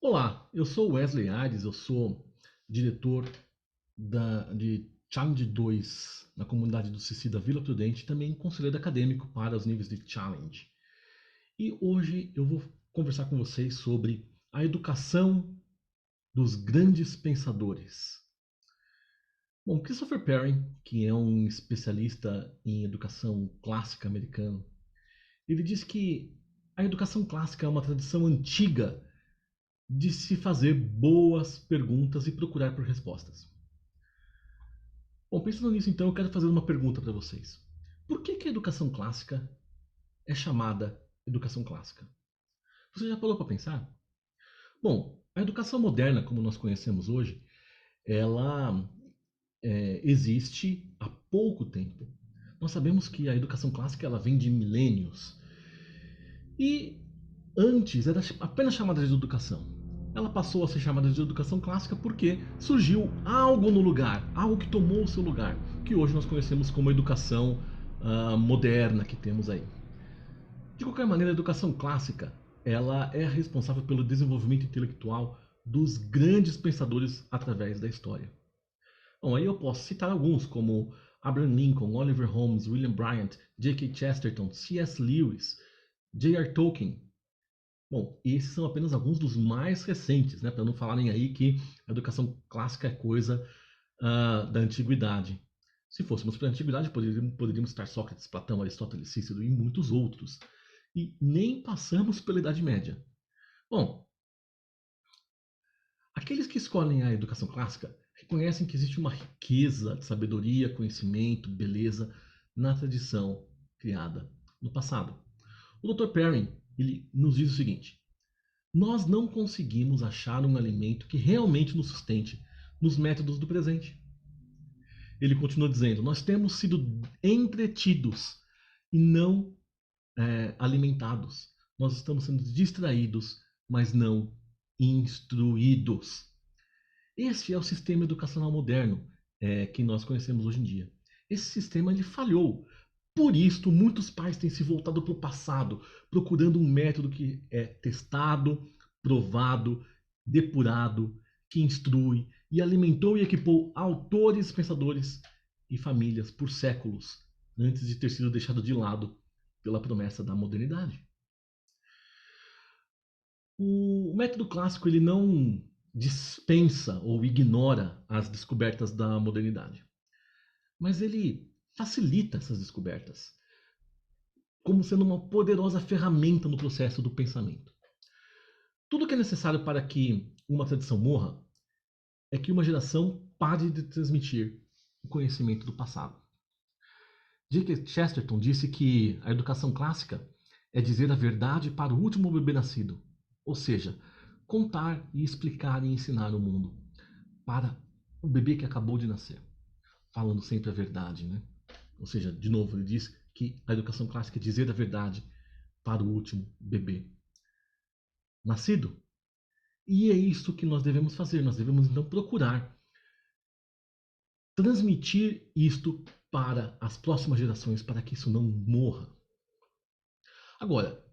Olá, eu sou Wesley Aires, eu sou diretor de Challenge 2 na comunidade do CC da Vila Prudente e também conselheiro acadêmico para os níveis de Challenge. E hoje eu vou conversar com vocês sobre a educação dos grandes pensadores. Bom, Christopher Perry, que é um especialista em educação clássica americano, ele diz que a educação clássica é uma tradição antiga de se fazer boas perguntas e procurar por respostas. Bom, pensando nisso, então, eu quero fazer uma pergunta para vocês. Por que a educação clássica é chamada educação clássica? Você já parou para pensar? Bom, a educação moderna, como nós conhecemos hoje, ela existe há pouco tempo. Nós sabemos que a educação clássica ela vem de milênios. E antes era apenas chamada de educação. Ela passou a ser chamada de educação clássica porque surgiu algo no lugar, algo que tomou o seu lugar, que hoje nós conhecemos como educação moderna que temos aí. De qualquer maneira, a educação clássica ela é responsável pelo desenvolvimento intelectual dos grandes pensadores através da história. Bom, aí eu posso citar alguns como Abraham Lincoln, Oliver Holmes, William Bryant, J.K. Chesterton, C.S. Lewis, J.R. Tolkien. Bom, esses são apenas alguns dos mais recentes, né? Para não falarem aí que a educação clássica é coisa da antiguidade. Se fôssemos para a antiguidade, poderíamos citar Sócrates, Platão, Aristóteles, Cícero e muitos outros. E nem passamos pela Idade Média. Bom, aqueles que escolhem a educação clássica reconhecem que existe uma riqueza de sabedoria, conhecimento, beleza na tradição criada no passado. O Dr. Perrin ele nos diz o seguinte: nós não conseguimos achar um alimento que realmente nos sustente nos métodos do presente. Ele continua dizendo: nós temos sido entretidos e não alimentados. Nós estamos sendo distraídos, mas não instruídos. Esse é o sistema educacional moderno que nós conhecemos hoje em dia. Esse sistema ele falhou. Por isso, muitos pais têm se voltado para o passado, procurando um método que é testado, provado, depurado, que instrui e alimentou e equipou autores, pensadores e famílias por séculos, antes de ter sido deixado de lado pela promessa da modernidade. O método clássico ele não dispensa ou ignora as descobertas da modernidade, mas ele facilita essas descobertas como sendo uma poderosa ferramenta no processo do pensamento. Tudo que é necessário para que uma tradição morra é que uma geração pare de transmitir o conhecimento do passado. J.K. Chesterton disse que a educação clássica é dizer a verdade para o último bebê nascido, ou seja, contar e explicar e ensinar o mundo para o bebê que acabou de nascer, falando sempre a verdade, né? Ou seja, de novo, ele diz que a educação clássica é dizer a verdade para o último bebê nascido. E é isso que nós devemos fazer. Nós devemos então procurar transmitir isto para as próximas gerações, para que isso não morra. Agora,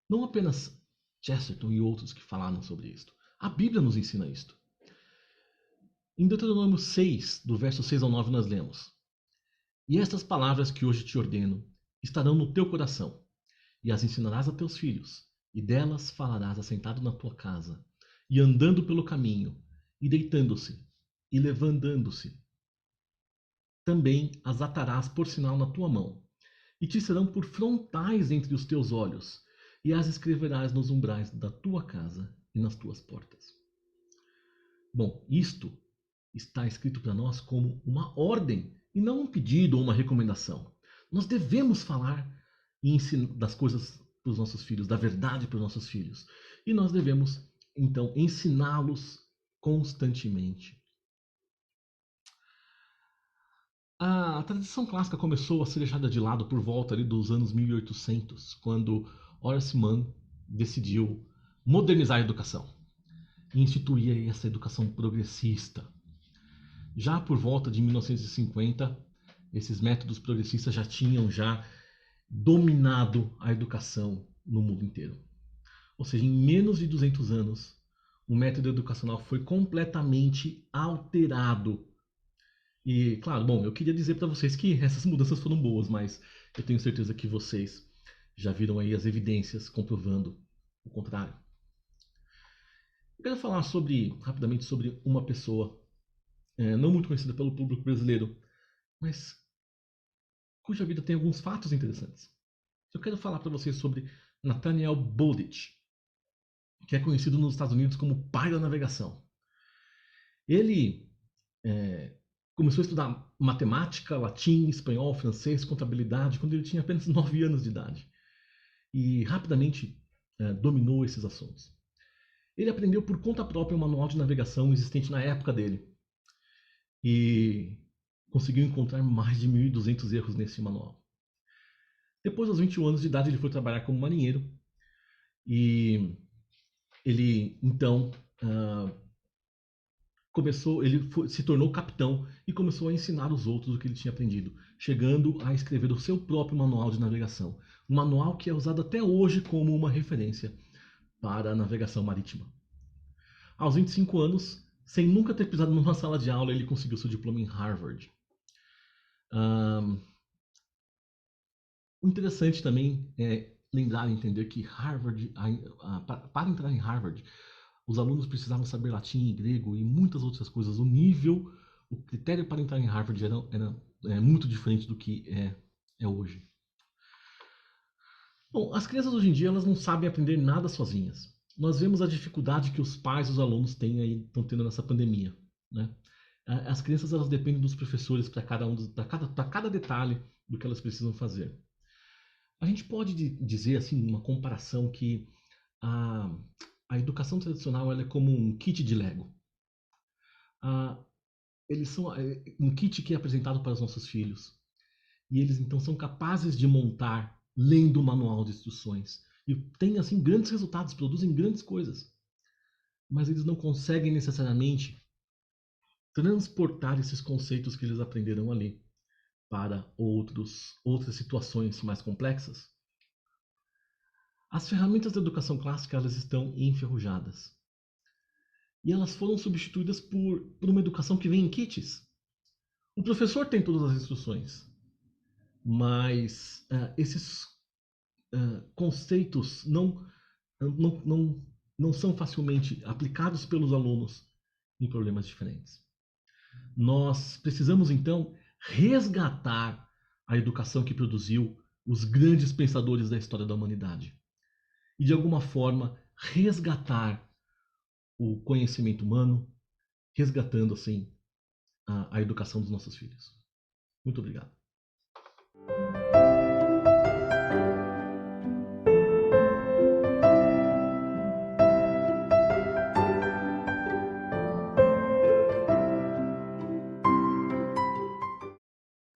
não apenas Chesterton e outros que falaram sobre isto. A Bíblia nos ensina isto. Em Deuteronômio 6, do verso 6 ao 9, nós lemos: E estas palavras que hoje te ordeno estarão no teu coração, e as ensinarás a teus filhos, e delas falarás assentado na tua casa, e andando pelo caminho, e deitando-se, e levantando-se. Também as atarás por sinal na tua mão, e te serão por frontais entre os teus olhos, e as escreverás nos umbrais da tua casa e nas tuas portas. Bom, isto está escrito para nós como uma ordem e não um pedido ou uma recomendação. Nós devemos falar e ensinar das coisas para os nossos filhos, da verdade para os nossos filhos. E nós devemos, então, ensiná-los constantemente. A tradição clássica começou a ser deixada de lado por volta ali dos anos 1800, quando Horace Mann decidiu modernizar a educação e instituir essa educação progressista. Já por volta de 1950, esses métodos progressistas já tinham dominado a educação no mundo inteiro. Ou seja, em menos de 200 anos, o método educacional foi completamente alterado. E, claro, bom, eu queria dizer para vocês que essas mudanças foram boas, mas eu tenho certeza que vocês já viram aí as evidências comprovando o contrário. Eu quero falar rapidamente sobre uma pessoa, não muito conhecida pelo público brasileiro, mas cuja vida tem alguns fatos interessantes. Eu quero falar para vocês sobre Nathaniel Bowditch, que é conhecido nos Estados Unidos como o pai da navegação. Ele começou a estudar matemática, latim, espanhol, francês, contabilidade quando ele tinha apenas 9 anos de idade. E rapidamente dominou esses assuntos. Ele aprendeu por conta própria o manual de navegação existente na época dele. E conseguiu encontrar mais de 1.200 erros nesse manual. Depois dos 21 anos de idade, ele foi trabalhar como marinheiro. E ele, então, se tornou capitão e começou a ensinar os outros o que ele tinha aprendido, chegando a escrever o seu próprio manual de navegação. Um manual que é usado até hoje como uma referência para a navegação marítima. Aos 25 anos, sem nunca ter pisado numa sala de aula, ele conseguiu seu diploma em Harvard. O interessante também é lembrar e entender que Harvard, para entrar em Harvard, os alunos precisavam saber latim, grego e muitas outras coisas. O critério para entrar em Harvard era muito diferente do que é hoje. Bom, as crianças hoje em dia elas não sabem aprender nada sozinhas. Nós vemos a dificuldade que os pais e os alunos estão tendo nessa pandemia, né? As crianças elas dependem dos professores para cada detalhe do que elas precisam fazer. A gente pode dizer assim, uma comparação que a, a educação tradicional ela é como um kit de Lego. Eles são um kit que é apresentado para os nossos filhos. E eles então são capazes de montar lendo o manual de instruções. E têm assim grandes resultados, produzem grandes coisas. Mas eles não conseguem necessariamente transportar esses conceitos que eles aprenderam ali para outras situações mais complexas. As ferramentas da educação clássica elas estão enferrujadas. E elas foram substituídas por uma educação que vem em kits. O professor tem todas as instruções, mas esses conceitos não, não, não são facilmente aplicados pelos alunos em problemas diferentes. Nós precisamos, então, resgatar a educação que produziu os grandes pensadores da história da humanidade. E, de alguma forma, resgatar o conhecimento humano, resgatando, assim, a educação dos nossos filhos. Muito obrigado.